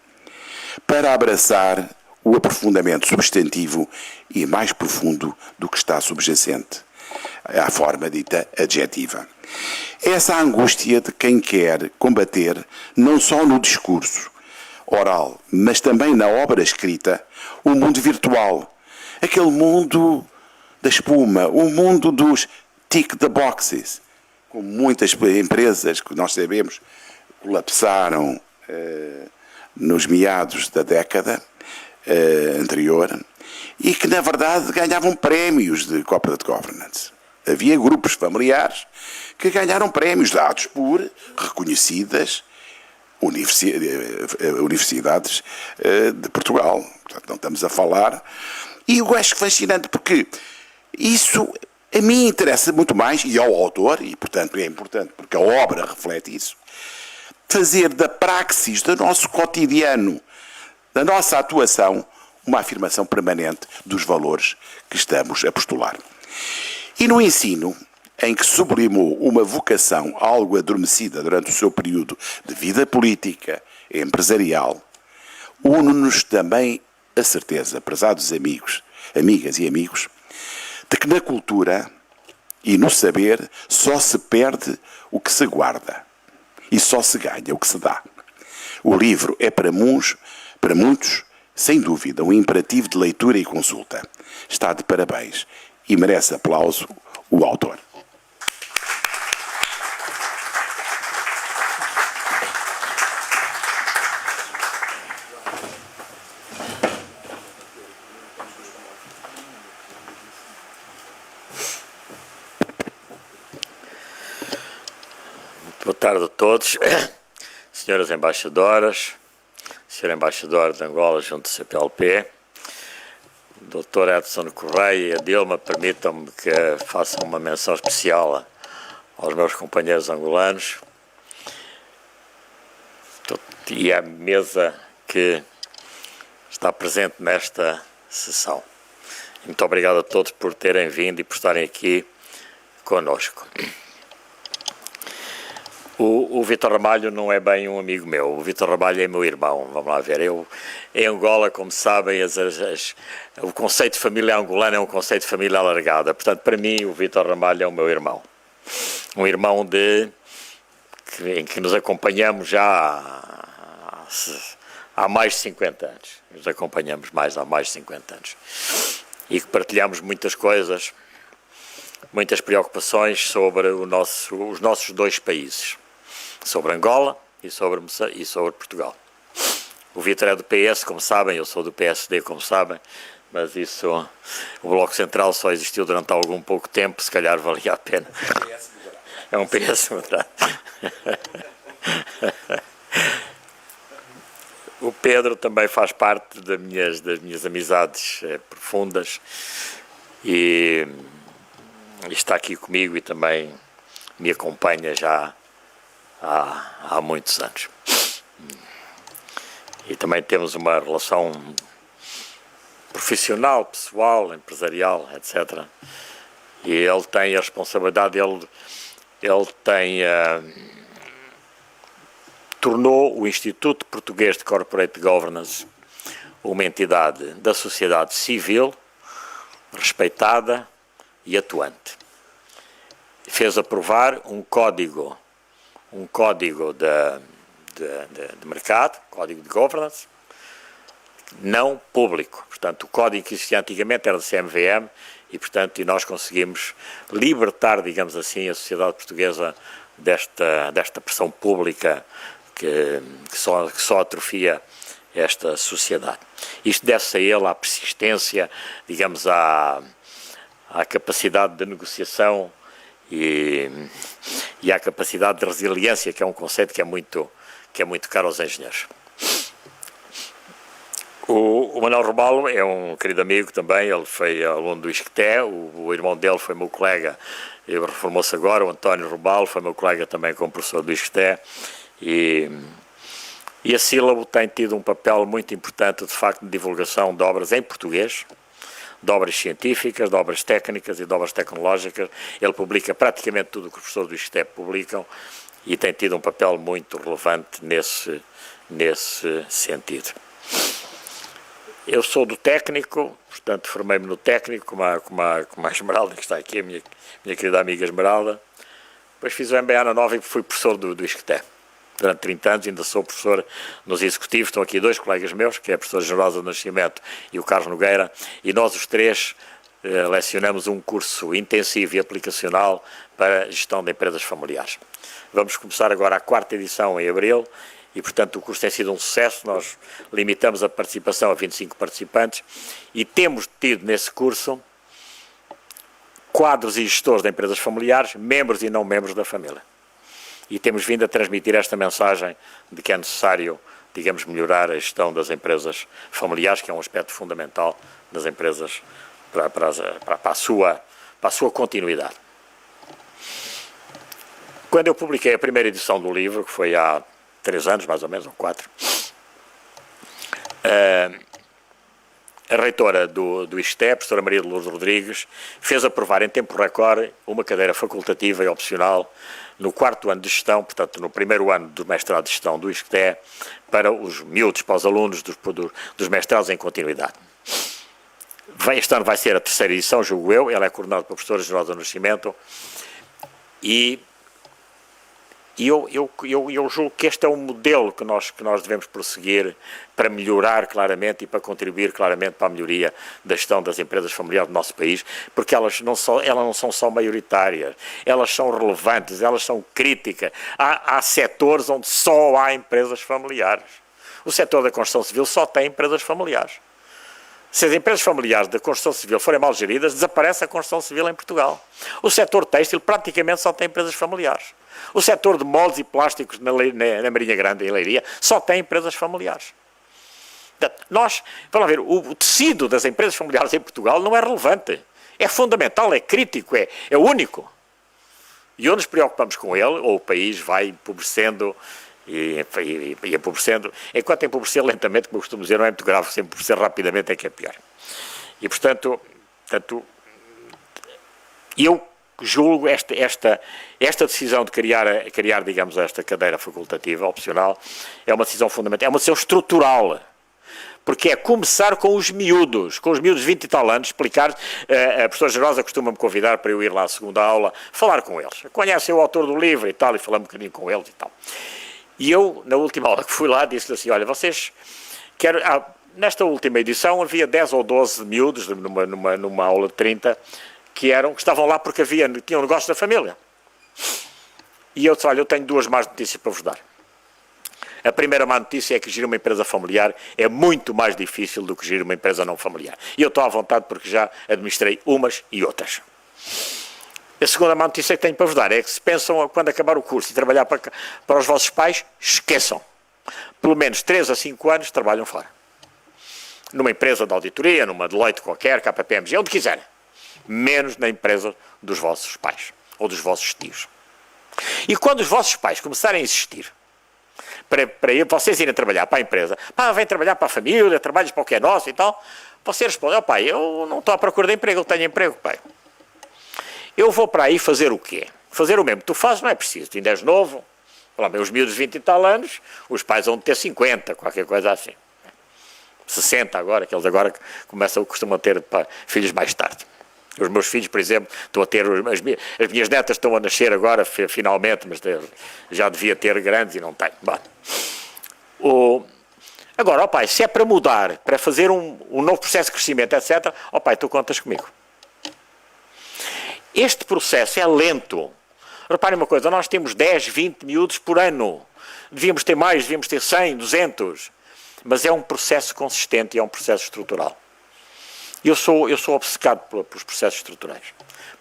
para abraçar o aprofundamento substantivo e mais profundo do que está subjacente à forma dita adjetiva. Essa angústia de quem quer combater, não só no discurso oral, mas também na obra escrita, o mundo virtual, aquele mundo da espuma, o mundo dos tick the boxes, como muitas empresas que nós sabemos colapsaram nos meados da década anterior e que, na verdade, ganhavam prémios de corporate governance. Havia grupos familiares que ganharam prémios dados por reconhecidas universidades de Portugal. Portanto, não estamos a falar. E eu acho fascinante porque isso a mim interessa muito mais, e ao autor, e portanto é importante porque a obra reflete isso, fazer da praxis, do nosso cotidiano, da nossa atuação, uma afirmação permanente dos valores que estamos a postular. E no ensino, em que sublimou uma vocação algo adormecida durante o seu período de vida política e empresarial, une-nos também a certeza, prezados amigos, amigas e amigos, de que na cultura e no saber só se perde o que se guarda e só se ganha o que se dá. O livro é para muitos, sem dúvida, um imperativo de leitura e consulta. Está de parabéns e merece aplauso o autor. Boa tarde a todos, senhoras embaixadoras, senhor embaixador de Angola junto do CPLP, Dr. Edson Correia e a Dilma, permitam-me que faça uma menção especial aos meus companheiros angolanos e à mesa que está presente nesta sessão. Muito obrigado a todos por terem vindo e por estarem aqui conosco. O Vítor Ramalho não é bem um amigo meu, o Vítor Ramalho é meu irmão, vamos lá ver. Em Angola, como sabem, o conceito de família angolana é um conceito de família alargada, portanto, para mim, o Vítor Ramalho é o meu irmão. Um irmão em que nos acompanhamos já há mais de 50 anos. Nos acompanhamos há mais de 50 anos. E que partilhamos muitas coisas, muitas preocupações sobre os nossos dois países. Sobre Angola e sobre Portugal. O Vítor é do PS, como sabem, eu sou do PSD, como sabem, mas isso, o Bloco Central só existiu durante algum pouco tempo, se calhar valia a pena. É um PS moderado. O Pedro também faz parte das minhas amizades profundas e está aqui comigo e também me acompanha já há muitos anos. E também temos uma relação profissional, pessoal, empresarial, etc. E ele tem a responsabilidade, ele tornou o Instituto Português de Corporate Governance uma entidade da sociedade civil, respeitada e atuante. Fez aprovar um código de mercado, código de governance, não público. Portanto, o código que existia antigamente era do CMVM e, portanto, nós conseguimos libertar, digamos assim, a sociedade portuguesa desta pressão pública que só atrofia esta sociedade. Isto deve-se a ele, à persistência, digamos, à capacidade de negociação e à capacidade de resiliência, que é um conceito que é muito caro aos engenheiros. O Manuel Robalo é um querido amigo também, ele foi aluno do ISCTE, o irmão dele foi meu colega, ele reformou-se agora, o António Robalo foi meu colega também como professor do ISCTE, e a Sílabo tem tido um papel muito importante, de facto, de divulgação de obras em português, de obras científicas, de obras técnicas e de obras tecnológicas. Ele publica praticamente tudo o que os professores do ISCTE publicam e tem tido um papel muito relevante nesse sentido. Eu sou do técnico, portanto formei-me no técnico, como a Esmeralda, que está aqui, a minha querida amiga Esmeralda. Depois fiz o MBA na Nova e fui professor do ISCTE. Durante 30 anos ainda sou professor nos executivos. Estão aqui dois colegas meus, que é a professora Generosa do Nascimento e o Carlos Nogueira, e nós os três lecionamos um curso intensivo e aplicacional para a gestão de empresas familiares. Vamos começar agora a 4ª edição em abril e, portanto, o curso tem sido um sucesso. Nós limitamos a participação a 25 participantes e temos tido nesse curso quadros e gestores de empresas familiares, membros e não membros da família. E temos vindo a transmitir esta mensagem de que é necessário, digamos, melhorar a gestão das empresas familiares, que é um aspecto fundamental das empresas para a sua continuidade. Quando eu publiquei a primeira edição do livro, que foi há 3 anos, mais ou menos, ou 4, a reitora do ISCTE, a professora Maria de Lourdes Rodrigues, fez aprovar em tempo recorde uma cadeira facultativa e opcional no 4º ano de gestão, portanto, no 1º ano do mestrado de gestão do ISCTE, para os miúdos, para os alunos dos mestrados em continuidade. Este ano vai ser a 3ª edição, julgo eu, ela é coordenada pela professora Generosa do Nascimento, e eu julgo que este é um modelo que nós devemos prosseguir para melhorar claramente e para contribuir claramente para a melhoria da gestão das empresas familiares do nosso país, porque elas não são só maioritárias, elas são relevantes, elas são críticas. Há setores onde só há empresas familiares. O setor da construção civil só tem empresas familiares. Se as empresas familiares da construção civil forem mal geridas, desaparece a construção civil em Portugal. O setor têxtil praticamente só tem empresas familiares. O setor de moldes e plásticos na Marinha Grande, em Leiria, só tem empresas familiares. Vamos ver, o tecido das empresas familiares em Portugal não é relevante. É fundamental, é crítico, é único. E onde nos preocupamos com ele, ou o país vai empobrecendo e empobrecendo, enquanto empobrecer lentamente, como eu costumo dizer, não é muito grave, se empobrecer rapidamente é que é pior. E, portanto eu julgo esta decisão de criar, digamos, esta cadeira facultativa, opcional, é uma decisão fundamental, é uma decisão estrutural, porque é começar com os miúdos de 20 e tal anos, explicar. A professora Generosa costuma-me convidar para eu ir lá à segunda aula, falar com eles. Conhecem o autor do livro e tal, e falamos um bocadinho com eles e tal. E eu, na última aula que fui lá, disse-lhe assim, olha, vocês nesta última edição havia 10 ou 12 miúdos, numa aula de 30, que estavam lá porque tinham um negócio da família. E eu disse, olha, eu tenho 2 más notícias para vos dar. A primeira má notícia é que gerir uma empresa familiar é muito mais difícil do que gerir uma empresa não familiar. E eu estou à vontade porque já administrei umas e outras. A segunda má notícia que tenho para vos dar é que se pensam quando acabar o curso e trabalhar para os vossos pais, esqueçam. Pelo menos 3 a 5 anos trabalham fora. Numa empresa de auditoria, numa Deloitte qualquer, KPMG, onde quiserem. Menos na empresa dos vossos pais ou dos vossos tios. E quando os vossos pais começarem a insistir para vocês irem trabalhar para a empresa, pá, vem trabalhar para a família, trabalhas para o que é nosso e tal, você responde, ó pai, eu não estou à procura de emprego, eu tenho emprego, pai. Eu vou para aí fazer o quê? Fazer o mesmo que tu fazes não é preciso, tu ainda és novo, lá, meus miúdos de 20 e tal anos, os pais vão ter 50, qualquer coisa assim. 60 agora, que eles agora costumam ter filhos mais tarde. Os meus filhos, por exemplo, estão a ter, as minhas netas estão a nascer agora, finalmente, mas já devia ter grandes e não tenho. Bom, agora, ó pai, se é para mudar, para fazer um novo processo de crescimento, etc., ó pai, tu contas comigo. Este processo é lento. Reparem uma coisa, nós temos 10, 20 miúdos por ano. Devíamos ter mais, devíamos ter 100, 200. Mas é um processo consistente e é um processo estrutural. Eu sou obcecado pelos processos estruturais.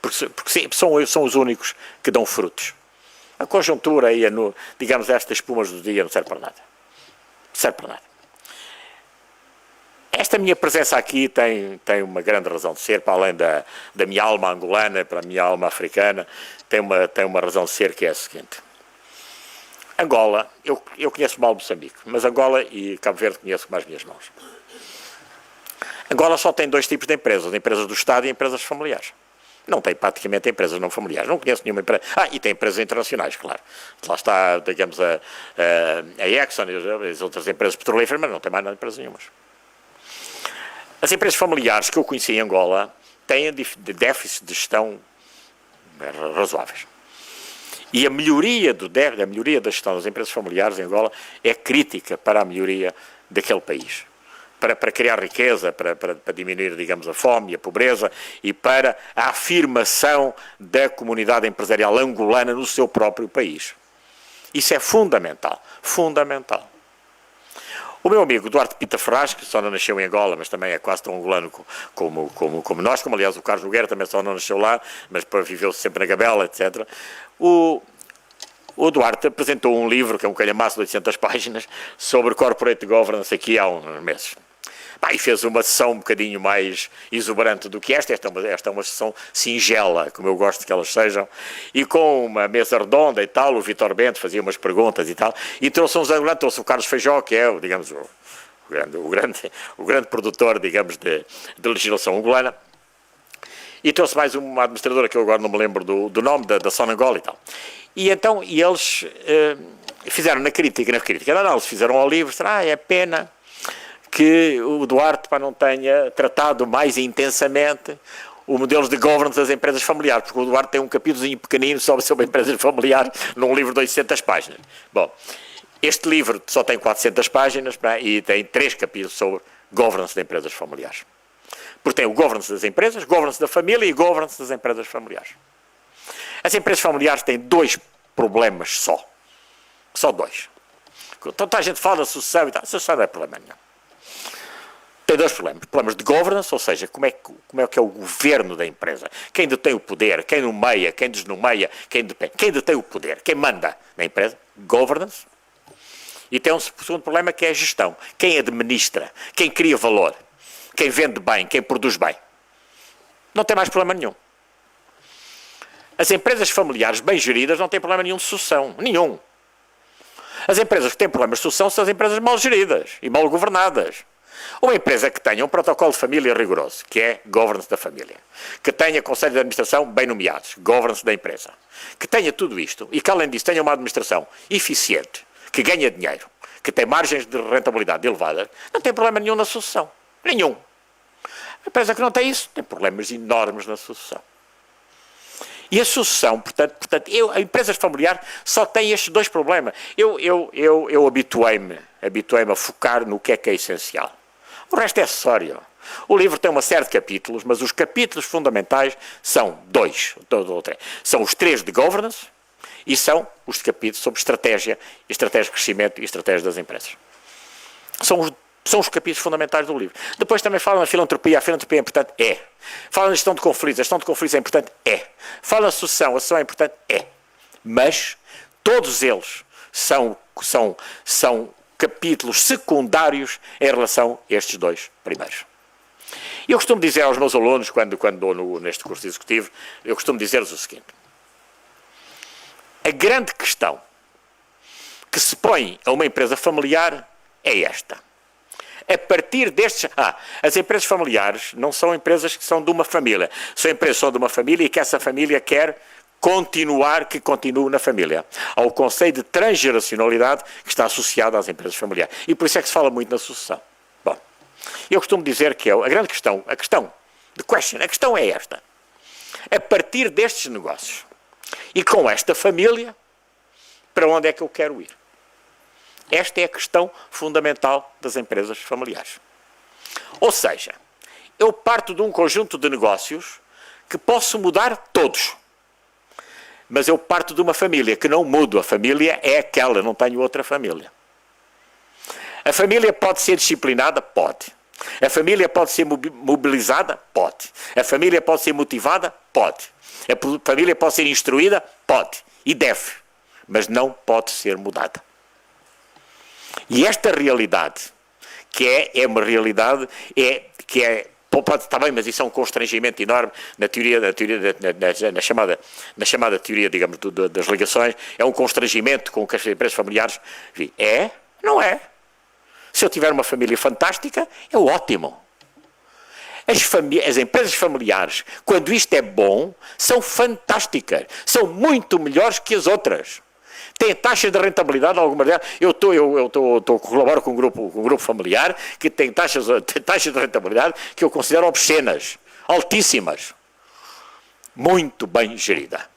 Porque são os únicos que dão frutos. A conjuntura e, digamos, estas espumas do dia não serve para nada. Não serve para nada. Esta minha presença aqui tem uma grande razão de ser, para além da minha alma angolana, para a minha alma africana, tem uma razão de ser que é a seguinte. Angola, eu conheço mal Moçambique, mas Angola e Cabo Verde conheço com as minhas mãos. Angola só tem 2 tipos de empresas do Estado e empresas familiares. Não tem praticamente empresas não familiares, não conheço nenhuma empresa. E tem empresas internacionais, claro. Lá está, digamos, a Exxon e as outras empresas petrolíferas, mas não tem mais nada de empresas nenhumas. As empresas familiares que eu conheci em Angola têm déficits de gestão razoáveis. E a melhoria da gestão das empresas familiares em Angola é crítica para a melhoria daquele país. Para criar riqueza, para diminuir, digamos, a fome e a pobreza e para a afirmação da comunidade empresarial angolana no seu próprio país. Isso é fundamental, fundamental. O meu amigo Duarte Pita Ferraz, que só não nasceu em Angola, mas também é quase tão angolano como nós, como aliás o Carlos Nogueira também só não nasceu lá, mas viveu sempre na Gabela, etc. O Duarte apresentou um livro, que é um calhamaço de 800 páginas, sobre corporate governance aqui há uns meses. E fez uma sessão um bocadinho mais exuberante do que esta. Esta é uma sessão singela, como eu gosto que elas sejam, e com uma mesa redonda e tal. O Vítor Bento fazia umas perguntas e tal, e trouxe uns angolanos, trouxe o Carlos Feijó, que é, digamos, o grande produtor, digamos, de legislação angolana, e trouxe mais uma administradora, que eu agora não me lembro do nome, da Sonangola e tal. E então, eles fizeram na crítica da análise, fizeram ao livro, é pena que o Duarte não tenha tratado mais intensamente o modelo de governance das empresas familiares, porque o Duarte tem um capítulozinho pequenino sobre empresas familiares num livro de 800 páginas. Bom, este livro só tem 400 páginas e tem 3 capítulos sobre governance de empresas familiares. Porque tem o governance das empresas, governance da família e governance das empresas familiares. As empresas familiares têm 2 problemas só. Só 2. Tanta a gente fala da sucessão e tal. A sucessão não é problema nenhum. Tem 2 problemas. Problemas de governance, ou seja, como é que é o governo da empresa. Quem detém o poder, quem nomeia, quem desnomeia, quem detém o poder, quem manda na empresa. Governance. E tem um segundo problema que é a gestão. Quem administra, quem cria valor, quem vende bem, quem produz bem. Não tem mais problema nenhum. As empresas familiares bem geridas não têm problema nenhum de sucessão. Nenhum. As empresas que têm problemas de sucessão são as empresas mal geridas e mal governadas. Uma empresa que tenha um protocolo de família rigoroso, que é governance da família, que tenha conselhos de administração bem nomeados, governance da empresa, que tenha tudo isto e que, além disso, tenha uma administração eficiente, que ganha dinheiro, que tem margens de rentabilidade elevadas, não tem problema nenhum na sucessão. Nenhum. A empresa que não tem isso tem problemas enormes na sucessão. E a sucessão, portanto a empresas familiares só têm estes 2 problemas. Eu habituei-me a focar no que é essencial. O resto é acessório. O livro tem uma série de capítulos, mas os capítulos fundamentais são 2, ou 3. São os 3 de governance, E são os capítulos sobre estratégia de crescimento e estratégia das empresas. São os capítulos fundamentais do livro. Depois também falam na filantropia. A filantropia é importante? É. Falam na gestão de conflitos. A gestão de conflitos é importante? É. Falam na sucessão. A sucessão é importante? É. Mas todos eles são capítulos secundários em relação a estes dois primeiros. Eu costumo dizer aos meus alunos, quando dou neste curso executivo, eu costumo dizer-lhes o seguinte: a grande questão que se põe a uma empresa familiar é esta. A partir destes... as empresas familiares não são empresas que são de uma família. São empresas que são de uma família e que essa família quer que continue na família. Há o conceito de transgeracionalidade que está associado às empresas familiares. E por isso é que se fala muito na sucessão. Bom, eu costumo dizer que a grande questão, a questão é esta. A partir destes negócios e com esta família, para onde é que eu quero ir? Esta é a questão fundamental das empresas familiares. Ou seja, eu parto de um conjunto de negócios que posso mudar todos. Mas eu parto de uma família que não mudo. A família é aquela, não tenho outra família. A família pode ser disciplinada? Pode. A família pode ser mobilizada? Pode. A família pode ser motivada? Pode. A família pode ser instruída? Pode. E deve. Mas não pode ser mudada. E esta realidade, que é uma realidade, pode estar bem, mas isso é um constrangimento enorme na chamada teoria, digamos, das ligações, é um constrangimento com que as empresas familiares vivem. É? Não é. Se eu tiver uma família fantástica, é ótimo. As empresas familiares, quando isto é bom, são fantásticas, são muito melhores que as outras. Tem taxas de rentabilidade, alguma delas. Eu colaboro com um grupo familiar que tem taxas de rentabilidade que eu considero obscenas, altíssimas. Muito bem gerida.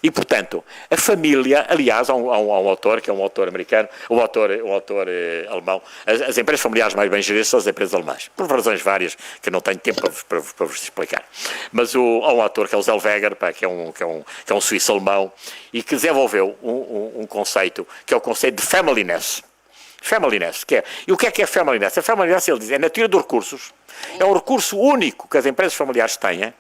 E, portanto, a família, aliás, há um autor, que é um autor americano, um autor alemão, as empresas familiares mais bem geridas são as empresas alemãs, por razões várias que não tenho tempo para vos explicar. Mas há um autor que é o Zellweger, que é um suíço alemão, e que desenvolveu um conceito, que é o conceito de familyness. Familyness, e o que é familyness? A familyness, ele diz, é na teoria dos recursos, é um recurso único que as empresas familiares têm,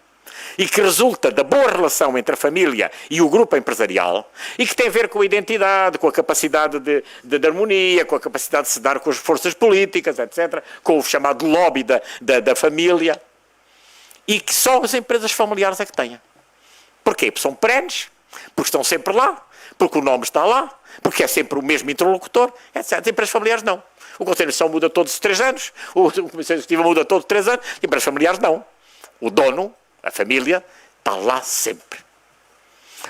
e que resulta da boa relação entre a família e o grupo empresarial e que tem a ver com a identidade, com a capacidade de harmonia, com a capacidade de se dar com as forças políticas, etc., com o chamado lobby da família, e que só as empresas familiares é que têm. Porquê? Porque são perenes, porque estão sempre lá, porque o nome está lá, porque é sempre o mesmo interlocutor, etc. As empresas familiares não. O Conselho de Administração muda todos os 3 anos, o Conselho Executivo muda todos os 3 anos, as empresas familiares não. O dono, a família, está lá sempre.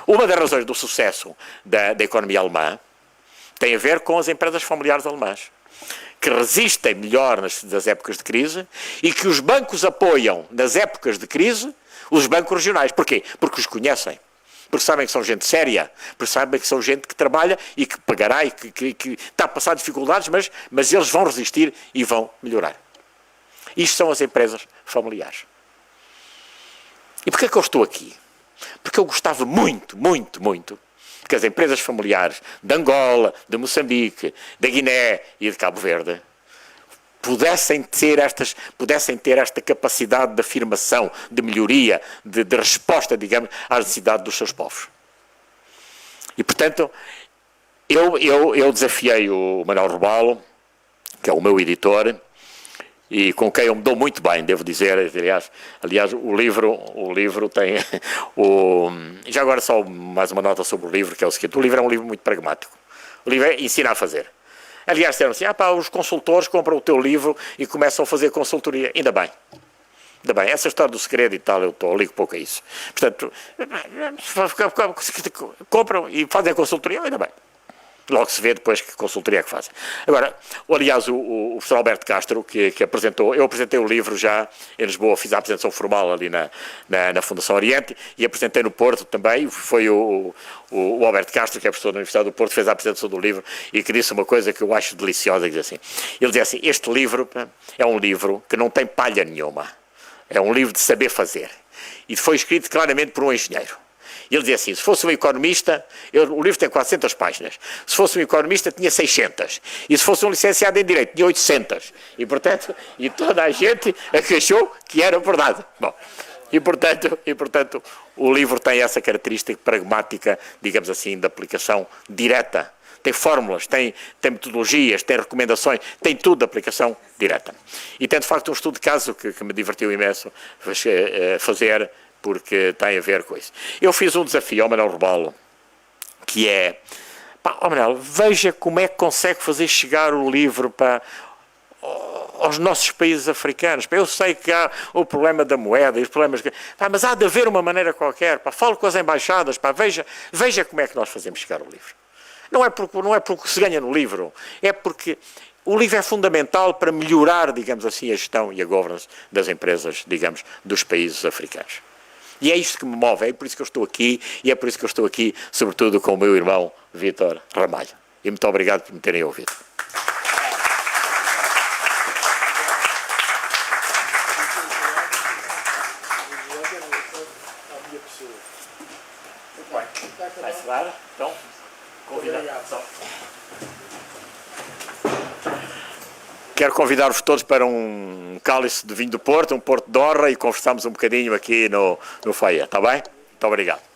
Uma das razões do sucesso da economia alemã tem a ver com as empresas familiares alemãs, que resistem melhor nas épocas de crise e que os bancos apoiam nas épocas de crise, os bancos regionais. Porquê? Porque os conhecem. Porque sabem que são gente séria, porque sabem que são gente que trabalha e que pagará e que está a passar dificuldades, mas eles vão resistir e vão melhorar. Isto são as empresas familiares. E porquê é que eu estou aqui? Porque eu gostava muito que as empresas familiares de Angola, de Moçambique, da Guiné e de Cabo Verde pudessem ter esta capacidade de afirmação, de melhoria, de resposta, digamos, às necessidades dos seus povos. E, portanto, eu desafiei o Manuel Robalo, que é o meu editor, e com quem eu me dou muito bem, devo dizer. Aliás, o livro tem... Já agora só mais uma nota sobre o livro, que é o seguinte: o livro é um livro muito pragmático. O livro é ensina a fazer. Aliás, disseram assim, os consultores compram o teu livro e começam a fazer consultoria. Ainda bem, essa história do segredo e tal, eu ligo pouco a isso. Portanto, compram e fazem a consultoria, ainda bem. Logo se vê depois que consultoria é que fazem. Agora, aliás, o professor Alberto Castro, que apresentou, eu apresentei o livro já em Lisboa, fiz a apresentação formal ali na Fundação Oriente, e apresentei no Porto também. Foi o Alberto Castro, que é professor da Universidade do Porto, fez a apresentação do livro e que disse uma coisa que eu acho deliciosa, que diz assim, ele diz assim: este livro é um livro que não tem palha nenhuma, é um livro de saber fazer, e foi escrito claramente por um engenheiro. E ele dizia assim, se fosse um economista, o livro tem 400 páginas, se fosse um economista tinha 600, e se fosse um licenciado em Direito tinha 800, e portanto, e toda a gente achou que era verdade. Bom, e portanto, o livro tem essa característica pragmática, digamos assim, de aplicação direta. Tem fórmulas, tem metodologias, tem recomendações, tem tudo de aplicação direta. E tem, de facto, um estudo de caso que me divertiu imenso fazer, porque tem a ver com isso. Eu fiz um desafio ao Manuel Rebalo, que é, Manuel, veja como é que consegue fazer chegar o livro para aos nossos países africanos. Eu sei que há o problema da moeda e os problemas, mas há de haver uma maneira qualquer. Falo com as embaixadas, veja como é que nós fazemos chegar o livro. Não é porque se ganha no livro, é porque o livro é fundamental para melhorar, digamos assim, a gestão e a governance das empresas, digamos, dos países africanos. E é isto que me move, é por isso que eu estou aqui, e é por isso que eu estou aqui, sobretudo com o meu irmão Vítor Ramalho. E muito obrigado por me terem ouvido. Vai cenar? Então, convidado. Quero convidar-vos todos para um cálice de vinho do Porto, um Porto de Honra, e conversamos um bocadinho aqui no foyer, está bem? Muito obrigado.